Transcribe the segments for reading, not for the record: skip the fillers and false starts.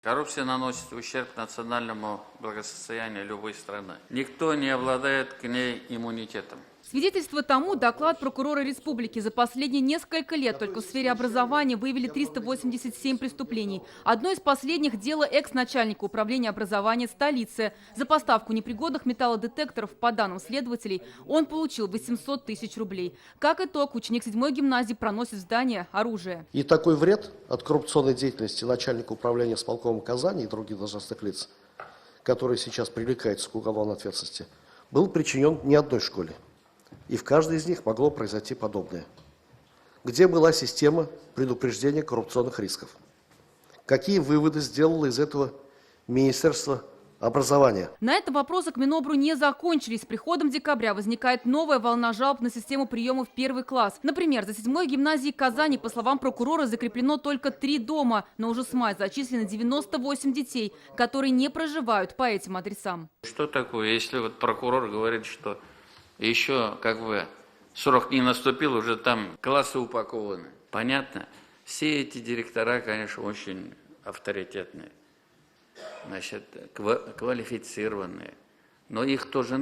Коррупция наносит ущерб национальному благосостоянию любой страны. Никто не обладает к ней иммунитетом. Свидетельство тому доклад прокурора республики. За последние несколько лет только в сфере образования выявили 387 преступлений. Одно из последних – дело экс-начальника управления образования столицы. За поставку непригодных металлодетекторов, по данным следователей, он получил 800 тысяч рублей. Как итог, ученик 7-й гимназии проносит в здание оружие. И такой вред от коррупционной деятельности начальника управления исполкома Казани и других должностных лиц, которые сейчас привлекаются к уголовной ответственности, был причинен не одной школе. И в каждой из них могло произойти подобное. Где была система предупреждения коррупционных рисков? Какие выводы сделало из этого Министерство образования? На этом вопросы к Минобру не закончились. С приходом декабря возникает новая волна жалоб на систему приема в 1 класс. Например, за 7-й гимназией Казани, по словам прокурора, закреплено только 3 дома. Но уже с мая зачислено 98 детей, которые не проживают по этим адресам. Что такое, если вот прокурор говорит, что еще срок не наступил, уже там классы упакованы? Понятно? Все эти директора, конечно, очень авторитетные, значит, квалифицированные. Но их тоже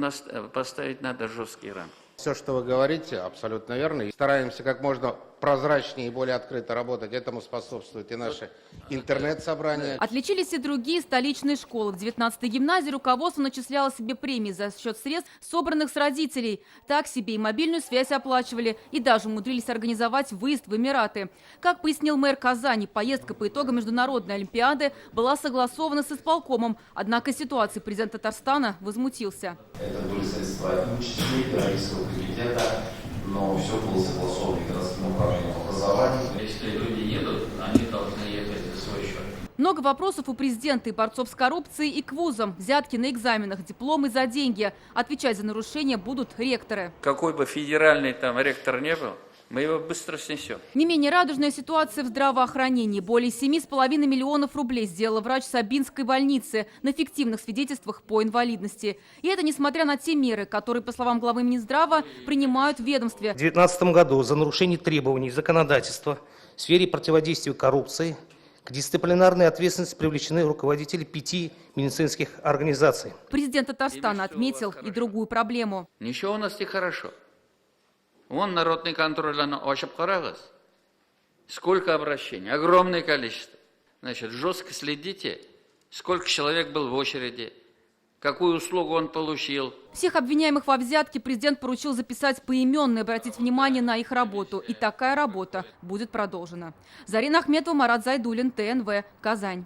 поставить надо жесткие рамки. Все, что вы говорите, абсолютно верно. И стараемся как можно прозрачнее и более открыто работать. Этому способствуют и наши интернет-собрания. Отличились и другие столичные школы. В 19-й гимназии руководство начисляло себе премии за счет средств, собранных с родителей. Так себе и мобильную связь оплачивали, и даже умудрились организовать выезд в Эмираты. Как пояснил мэр Казани, поездка по итогам международной олимпиады была согласована с исполкомом. Однако ситуации президент Татарстана возмутился. Это были средства и учителей, Российского комитета, но все было согласовано городским управлением образования. Если люди едут, они должны ехать за свой счет. Много вопросов у президента и борцов с коррупцией и к вузам. Взятки на экзаменах, дипломы за деньги. Отвечать за нарушения будут ректоры. Какой бы федеральный там ректор не был, мы его быстро снесем. Не менее радужная ситуация в здравоохранении. Более 7,5 миллионов рублей сделала врач Сабинской больницы на фиктивных свидетельствах по инвалидности. И это несмотря на те меры, которые, по словам главы Минздрава, принимают в ведомстве. В 2019 году за нарушение требований законодательства в сфере противодействия коррупции к дисциплинарной ответственности привлечены руководители 5 медицинских организаций. Президент Татарстана отметил и другую проблему. Ничего у нас не хорошо. Вон народный контроль, очеп карагыз. Сколько обращений? Огромное количество. Значит, жестко следите, сколько человек был в очереди, какую услугу он получил. Всех обвиняемых во взятке президент поручил записать поименно и обратить внимание на их работу. И такая работа будет продолжена. Зарина Ахметова, Марат Зайдуллин, ТНВ, Казань.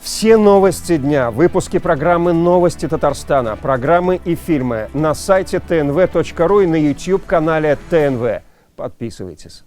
Все новости дня, выпуски программы «Новости Татарстана», программы и фильмы на сайте tnv.ru и на YouTube-канале ТНВ. Подписывайтесь.